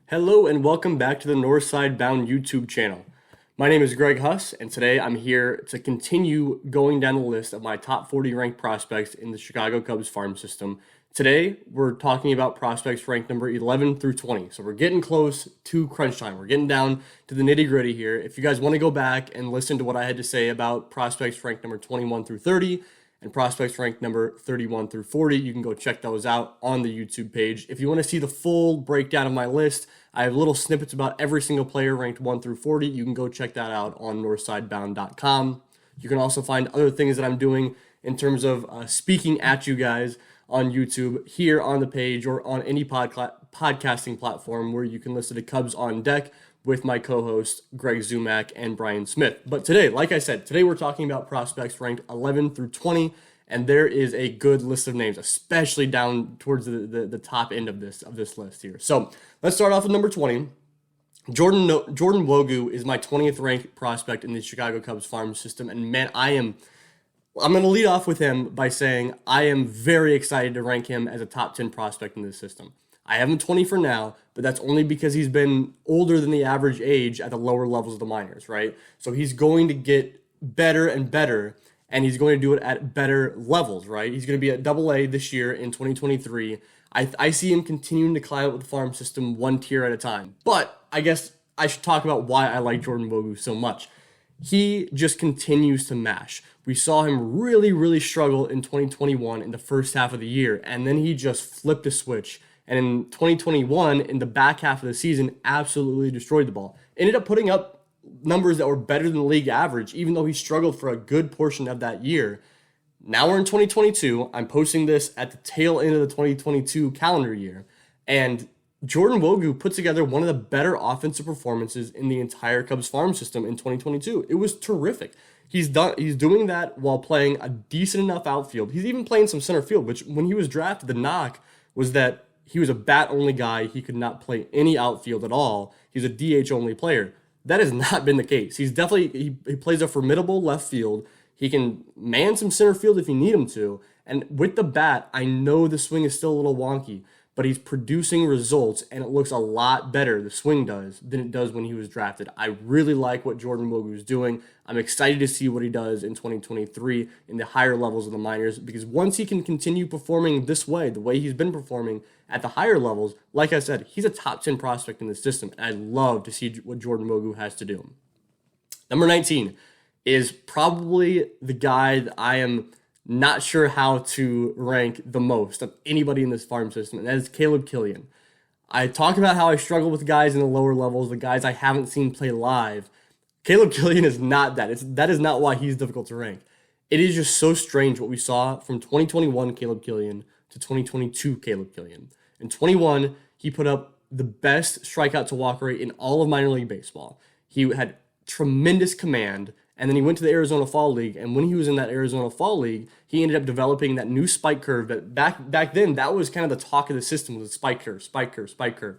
Hello and welcome back to the Northside Bound YouTube channel. My name is Greg Huss, and today I'm here to continue going down the list of my top 40 ranked prospects in the Chicago Cubs farm system. Today, we're talking about prospects ranked number 11 through 20. So we're getting close to crunch time. We're getting down to the nitty gritty here. If you guys want to go back and listen to what I had to say about prospects ranked number 21 through 30, and prospects ranked number 31 through 40. You can go check those out on the YouTube page. If you want to see the full breakdown of my list, I have little snippets about every single player ranked 1 through 40. You can go check that out on northsidebound.com. You can also find other things that I'm doing in terms of speaking at you guys on YouTube here on the page or on any podcasting platform where you can listen to Cubs on Deck with my co-hosts Greg Zumack and Brian Smith. But today, like I said, today we're talking about prospects ranked 11 through 20, and there is a good list of names, especially down towards the top end of this list here. So let's start off with number 20. Jordan Wogu is my 20th ranked prospect in the Chicago Cubs farm system, and man, I'm going to lead off with him by saying I am very excited to rank him as a top 10 prospect in this system. I have him 20 for now, but that's only because he's been older than the average age at the lower levels of the minors, right? So he's going to get better and better, and he's going to do it at better levels, right? He's going to be at AA this year in 2023. I see him continuing to climb up with the farm system one tier at a time. But I guess I should talk about why I like Jordan Wogu so much. He just continues to mash. We saw him really struggle in 2021 in the first half of the year, and then he just flipped a switch. And in 2021, in the back half of the season, absolutely destroyed the ball. Ended up putting up numbers that were better than the league average, even though he struggled for a good portion of that year. Now we're in 2022. I'm posting this at the tail end of the 2022 calendar year. And Jordan Wogu put together one of the better offensive performances in the entire Cubs farm system in 2022. It was terrific. He's doing that while playing a decent enough outfield. He's even playing some center field, which when he was drafted, the knock was that he was a bat-only guy. He could not play any outfield at all. He's a DH-only player. That has not been the case. He plays a formidable left field. He can man some center field if you need him to. And with the bat, I know the swing is still a little wonky, but he's producing results, and it looks a lot better, the swing does, than it does when he was drafted. I really like what Jordan Wogu is doing. I'm excited to see what he does in 2023 in the higher levels of the minors, because once he can continue performing this way, the way he's been performing at the higher levels, like I said, he's a top 10 prospect in the system, and I love to see what Jordan Wogu has to do. Number 19 is probably the guy that I am not sure how to rank the most of anybody in this farm system, and that is Caleb Killian. I talk about how I struggle with guys in the lower levels, the guys I haven't seen play live. Caleb Killian is not that. That is not why he's difficult to rank. It is just so strange what we saw from 2021 Caleb Killian to 2022 Caleb Killian. In 21, he put up the best strikeout to walk rate in all of minor league baseball. He had tremendous command, and then he went to the Arizona Fall League, and when he was in that Arizona Fall League, he ended up developing that new spike curve that back then, that was kind of the talk of the system, was the spike curve.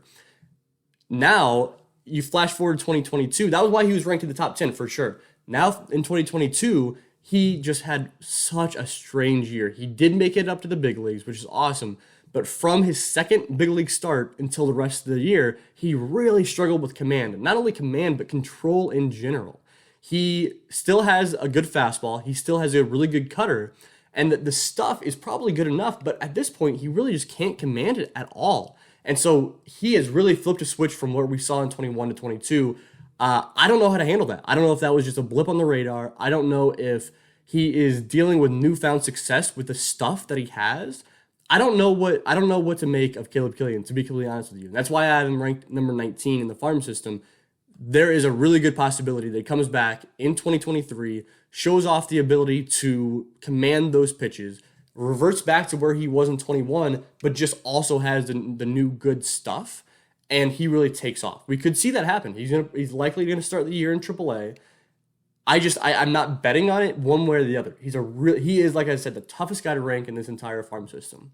Now, you flash forward to 2022, that was why he was ranked in the top 10 for sure. Now, in 2022, he just had such a strange year. He did make it up to the big leagues, which is awesome, but from his second big league start until the rest of the year, he really struggled with command. Not only command, but control in general. He still has a good fastball. He still has a really good cutter. And the stuff is probably good enough, but at this point, he really just can't command it at all. And so he has really flipped a switch from what we saw in 21 to 22. I don't know how to handle that. I don't know if that was just a blip on the radar. I don't know if he is dealing with newfound success with the stuff that he has. I don't know what to make of Caleb Killian, to be completely honest with you. That's why I have him ranked number 19 in the farm system. There is a really good possibility that he comes back in 2023, shows off the ability to command those pitches, reverts back to where he was in 21, but just also has the new good stuff, and he really takes off. We could see that happen. He's likely going to start the year in AAA. I'm not betting on it one way or the other. He is, like I said, the toughest guy to rank in this entire farm system.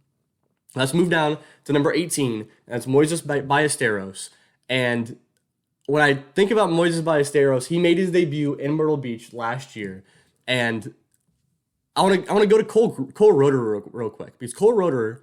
Let's move down to number 18, and that's Moises Ballesteros. And when I think about Moises Ballesteros, he made his debut in Myrtle Beach last year, and I want to go to Cole Roederer real quick, because Cole Roederer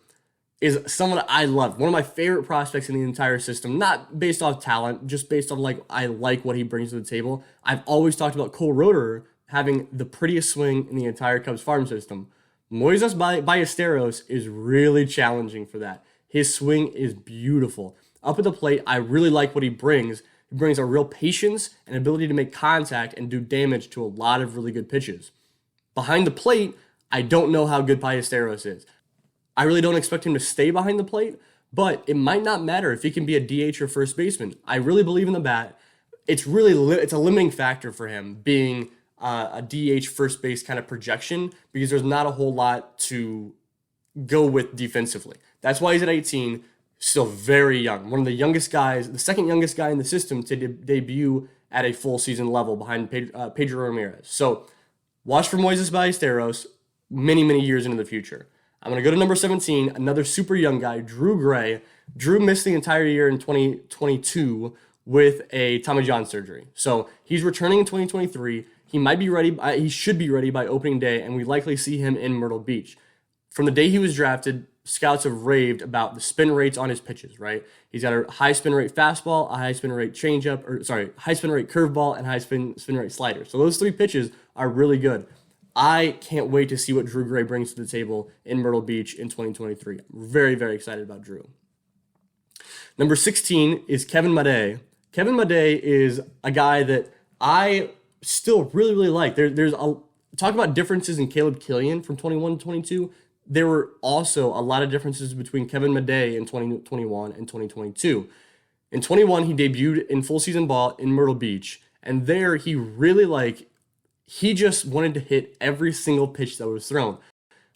is someone I love. One of my favorite prospects in the entire system, not based off talent, just based on I like what he brings to the table. I've always talked about Cole Roeder having the prettiest swing in the entire Cubs farm system. Moises Ballesteros is really challenging for that. His swing is beautiful. Up at the plate, I really like what he brings. He brings a real patience and ability to make contact and do damage to a lot of really good pitches. Behind the plate, I don't know how good Ballesteros is. I really don't expect him to stay behind the plate, but it might not matter if he can be a DH or first baseman. I really believe in the bat. It's a limiting factor for him being a DH first base kind of projection because there's not a whole lot to go with defensively. That's why he's at 18, still very young. One of the youngest guys, the second youngest guy in the system to debut at a full season level behind Pedro Ramirez. So watch for Moises Ballesteros many, many years into the future. I'm going to go to number 17, another super young guy, Drew Gray. Drew missed the entire year in 2022 with a Tommy John surgery. So he's returning in 2023. He might be ready. He should be ready by opening day, and we likely see him in Myrtle Beach. From the day he was drafted, scouts have raved about the spin rates on his pitches, right? He's got a high spin rate fastball, a high spin rate high spin rate curveball, and high spin rate slider. So those three pitches are really good. I can't wait to see what Drew Gray brings to the table in Myrtle Beach in 2023. I'm very, very excited about Drew. Number 16 is Kevin Madej. Kevin Madej is a guy that I still really, really like. Talk about differences in Caleb Killian from 21 to 22. There were also a lot of differences between Kevin Madej in 2021 and 2022. In 21, he debuted in full season ball in Myrtle Beach, and there he just wanted to hit every single pitch that was thrown.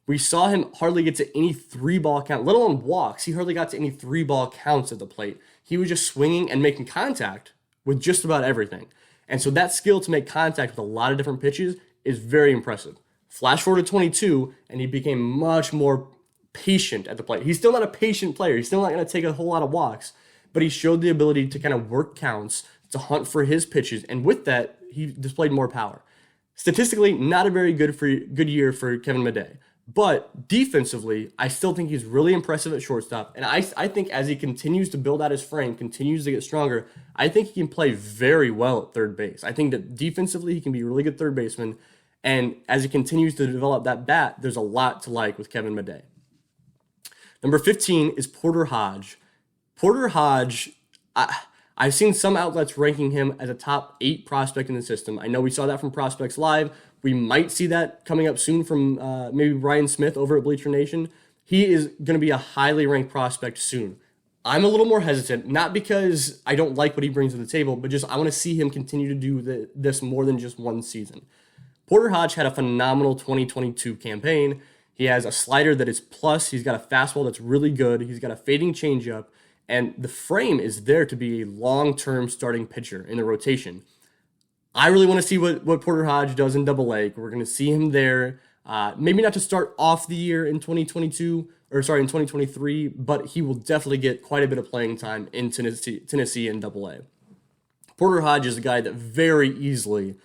We saw him hardly get to any 3-ball count, let alone walks. He hardly got to any 3-ball counts at the plate. He was just swinging and making contact with just about everything. And so that skill to make contact with a lot of different pitches is very impressive. Flash forward to 22, and he became much more patient at the plate. He's still not a patient player. He's still not going to take a whole lot of walks, but he showed the ability to kind of work counts, to hunt for his pitches, and with that, he displayed more power. Statistically, not a very good year for Kevin Madej. But defensively, I still think he's really impressive at shortstop. And I think as he continues to build out his frame, continues to get stronger, I think he can play very well at third base. I think that defensively, he can be a really good third baseman. And as he continues to develop that bat, there's a lot to like with Kevin Madej. Number 15 is Porter Hodge. Porter Hodge, I've seen some outlets ranking him as a top 8 prospect in the system. I know we saw that from Prospects Live. We might see that coming up soon from maybe Ryan Smith over at Bleacher Nation. He is going to be a highly ranked prospect soon. I'm a little more hesitant, not because I don't like what he brings to the table, but just I want to see him continue to do this more than just one season. Porter Hodge had a phenomenal 2022 campaign. He has a slider that is plus. He's got a fastball that's really good. He's got a fading changeup. And the frame is there to be a long-term starting pitcher in the rotation. I really want to see what Porter Hodge does in Double-A. We're going to see him there. Maybe not to start off the year in 2023, but he will definitely get quite a bit of playing time in Tennessee in Double-A. Porter Hodge is a guy that very easily,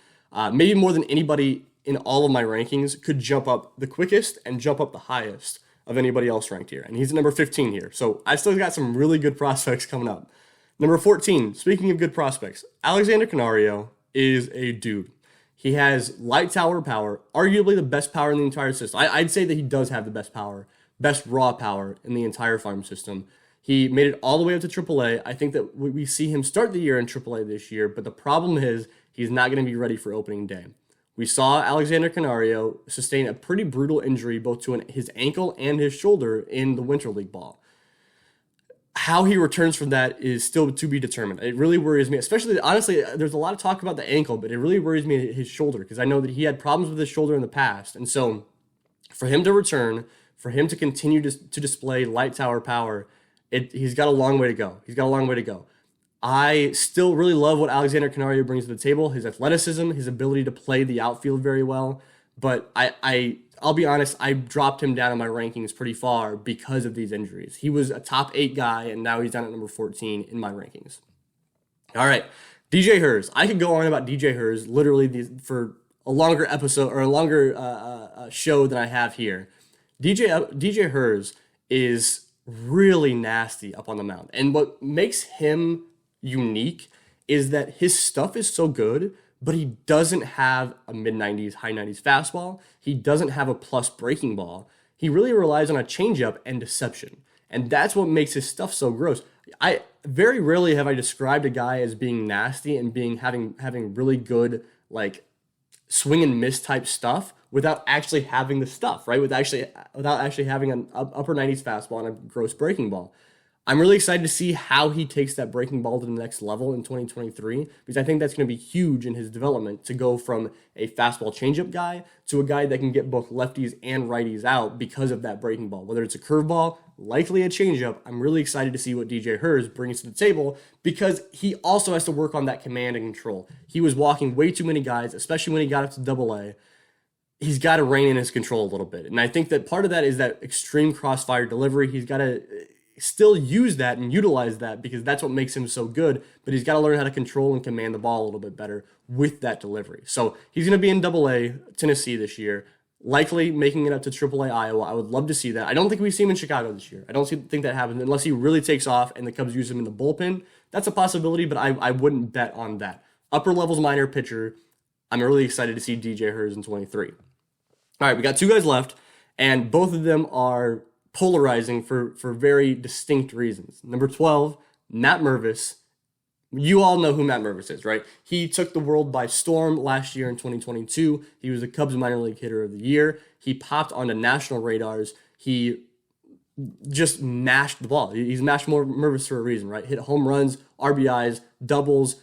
maybe more than anybody in all of my rankings, could jump up the quickest and jump up the highest of anybody else ranked here. And he's at number 15 here. So I've still got some really good prospects coming up. Number 14, speaking of good prospects, Alexander Canario is a dude. He has light tower power, arguably the best power in the entire system. I'd say that he does have the best power, best raw power in the entire farm system. He made it all the way up to AAA. I think that we see him start the year in AAA this year, but the problem is he's not going to be ready for opening day. We saw Alexander Canario sustain a pretty brutal injury both to his ankle and his shoulder in the Winter League ball. How he returns from that is still to be determined. It really worries me, especially, honestly, there's a lot of talk about the ankle, but it really worries me his shoulder because I know that he had problems with his shoulder in the past. And so for him to return, for him to continue to display light tower power, he's got a long way to go. I still really love what Alexander Canario brings to the table, his athleticism, his ability to play the outfield very well. But I'll be honest, I dropped him down in my rankings pretty far because of these injuries. He was a top 8 guy, and now he's down at number 14 in my rankings. All right, DJ Hers. I could go on about DJ Hers literally for a longer episode or a longer show than I have here. DJ Hers is really nasty up on the mound. And what makes him unique is that his stuff is so good, but he doesn't have a mid 90s, high 90s fastball. He doesn't have a plus breaking ball. He really relies on a changeup and deception. And that's what makes his stuff so gross. I very rarely have I described a guy as being nasty and being having really good like swing and miss type stuff without actually having the stuff, right? Without actually having an upper 90s fastball and a gross breaking ball. I'm really excited to see how he takes that breaking ball to the next level in 2023 because I think that's going to be huge in his development to go from a fastball changeup guy to a guy that can get both lefties and righties out because of that breaking ball. Whether it's a curveball, likely a changeup, I'm really excited to see what DJ Hers brings to the table because he also has to work on that command and control. He was walking way too many guys, especially when he got up to AA. He's got to rein in his control a little bit. And I think that part of that is that extreme crossfire delivery. He's got to still use that and utilize that because that's what makes him so good, but he's got to learn how to control and command the ball a little bit better with that delivery. So he's going to be in AA Tennessee this year, likely making it up to AAA Iowa. I would love to see that. I don't think we see him in Chicago this year. I don't think that happens unless he really takes off and the Cubs use him in the bullpen. That's a possibility, but I wouldn't bet on that. Upper levels minor pitcher, I'm really excited to see DJ Hers in 23. All right, we got two guys left, and both of them are polarizing for very distinct reasons. Number 12, Matt Mervis. You all know who Matt Mervis is, right? He took the world by storm last year in 2022. He was the Cubs minor league hitter of the year. He popped onto national radars. He just mashed the ball. He's mashed more Mervis for a reason, right? Hit home runs, RBIs, doubles,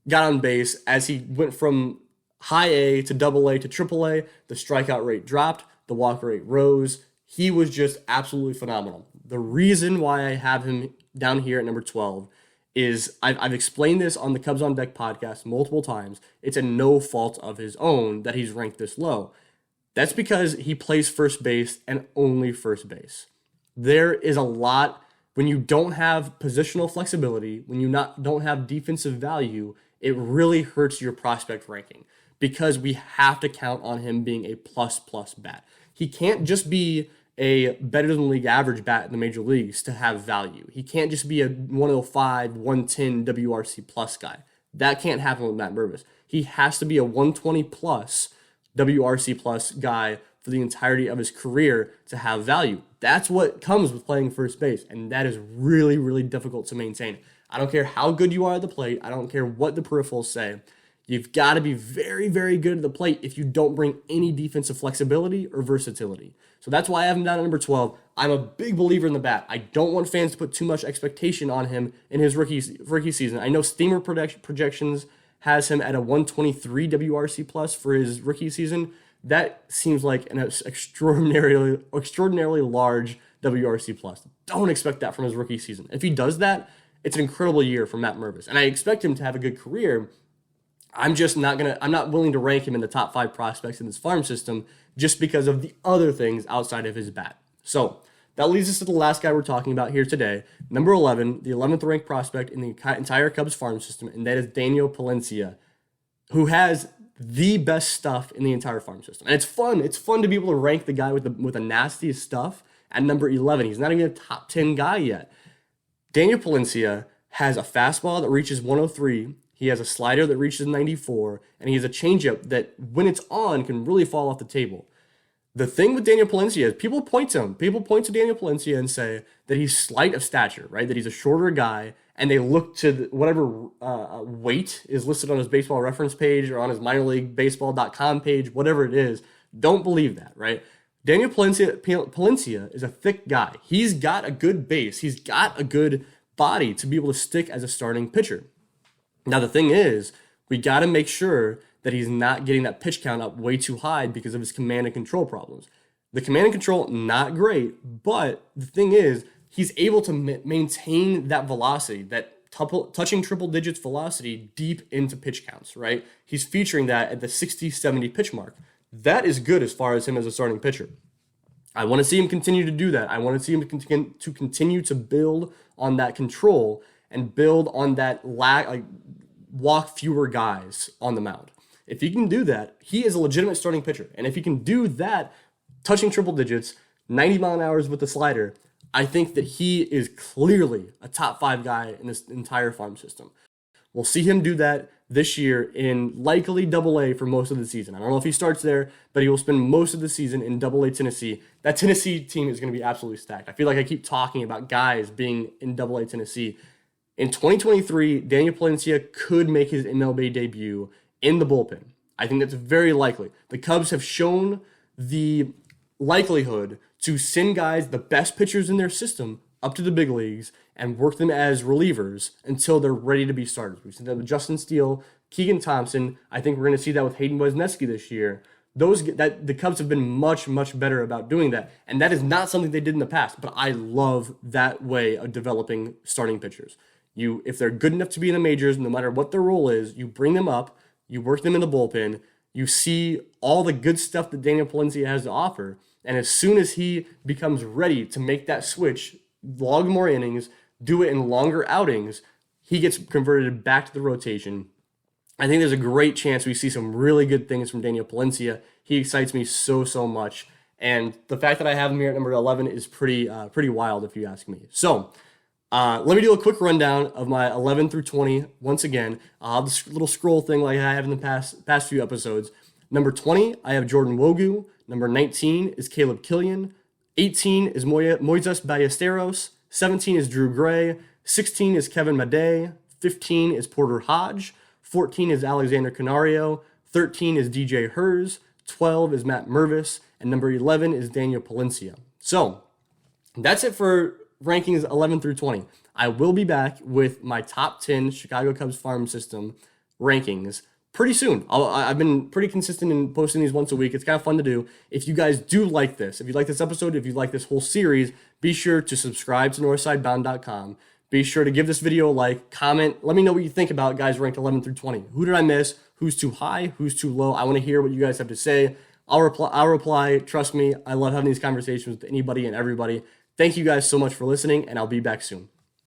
got on base. As he went from high A to AA to AAA, the strikeout rate dropped, the walk rate rose. He was just absolutely phenomenal. The reason why I have him down here at number 12 is I've explained this on the Cubs on Deck podcast multiple times. It's a no fault of his own that he's ranked this low. That's because he plays first base and only first base. There is a lot, when you don't have positional flexibility, when you don't have defensive value, it really hurts your prospect ranking because we have to count on him being a plus bat. He can't just be a better than league average bat in the major leagues to have value. He can't just be a 105, 110 WRC plus guy. That can't happen with Matt Mervis. He has to be a 120 plus WRC plus guy for the entirety of his career to have value. That's what comes with playing first base, and that is really, really difficult to maintain. I don't care how good you are at the plate. I don't care what the peripherals say. You've got to be very, very good at the plate if you don't bring any defensive flexibility or versatility. So that's why I have him down at number 12. I'm a big believer in the bat. I don't want fans to put too much expectation on him in his rookie season. I know Steamer projections has him at a 123 WRC plus for his rookie season. That seems like an extraordinarily large WRC plus. Don't expect that from his rookie season. If he does that, it's an incredible year for Matt Mervis. And I expect him to have a good career. I'm not willing to rank him in the top 5 prospects in this farm system just because of the other things outside of his bat. So that leads us to the last guy we're talking about here today, number 11, the 11th ranked prospect in the entire Cubs farm system, and that is Daniel Palencia, who has the best stuff in the entire farm system. And it's fun. It's fun to be able to rank the guy with the nastiest stuff at number 11. He's not even a top 10 guy yet. Daniel Palencia has a fastball that reaches 103. He has a slider that reaches 94, and he has a changeup that, when it's on, can really fall off the table. The thing with Daniel Palencia is people point to Daniel Palencia and say that he's slight of stature, right? That he's a shorter guy, and they look to whatever weight is listed on his baseball reference page or on his minorleaguebaseball.com page, whatever it is. Don't believe that, right? Daniel Palencia is a thick guy. He's got a good base. He's got a good body to be able to stick as a starting pitcher. Now, the thing is, we got to make sure that he's not getting that pitch count up way too high because of his command and control problems. The command and control, not great, but the thing is, he's able to maintain that velocity, that touching triple digits velocity deep into pitch counts, right? He's featuring that at the 60, 70 pitch mark. That is good as far as him as a starting pitcher. I want to see him continue to do that. I want to see him to continue to build on that control and build on that walk fewer guys on the mound. If he can do that, he is a legitimate starting pitcher. And if he can do that, touching triple digits, 90 mile an hour with the slider, I think that he is clearly a top 5 guy in this entire farm system. We'll see him do that this year in likely Double A for most of the season. I don't know if he starts there, but he will spend most of the season in Double A Tennessee. That Tennessee team is going to be absolutely stacked. I feel like I keep talking about guys being in Double A Tennessee. In 2023, Daniel Palencia could make his MLB debut in the bullpen. I think that's very likely. The Cubs have shown the likelihood to send guys, the best pitchers in their system, up to the big leagues and work them as relievers until they're ready to be starters. We've seen that with Justin Steele, Keegan Thompson. I think we're going to see that with Hayden Wesneski this year. The Cubs have been much, much better about doing that, and that is not something they did in the past. But I love that way of developing starting pitchers. If they're good enough to be in the majors, no matter what their role is, you bring them up, you work them in the bullpen, you see all the good stuff that Daniel Palencia has to offer, and as soon as he becomes ready to make that switch, log more innings, do it in longer outings, he gets converted back to the rotation. I think there's a great chance we see some really good things from Daniel Palencia. He excites me so much, and the fact that I have him here at number 11 is pretty wild if you ask me. So let me do a quick rundown of my 11 through 20 once again. I'll have this little scroll thing like I have in the past few episodes. Number 20, I have Jordan Wogu. Number 19 is Caleb Killian. 18 is Moises Ballesteros. 17 is Drew Gray. 16 is Kevin Madej. 15 is Porter Hodge. 14 is Alexander Canario. 13 is DJ Hers. 12 is Matt Mervis. And number 11 is Daniel Palencia. So that's it for rankings 11 through 20. I will be back with my top 10 Chicago Cubs farm system rankings pretty soon. I've been pretty consistent in posting these once a week. It's kind of fun to do. If you guys do like this, if you like this episode, if you like this whole series, be sure to subscribe to northsidebound.com. Be sure to give this video a like, comment. Let me know what you think about guys ranked 11 through 20. Who did I miss? Who's too high? Who's too low? I want to hear what you guys have to say. I'll reply. Trust me, I love having these conversations with anybody and everybody. Thank you guys so much for listening, and I'll be back soon.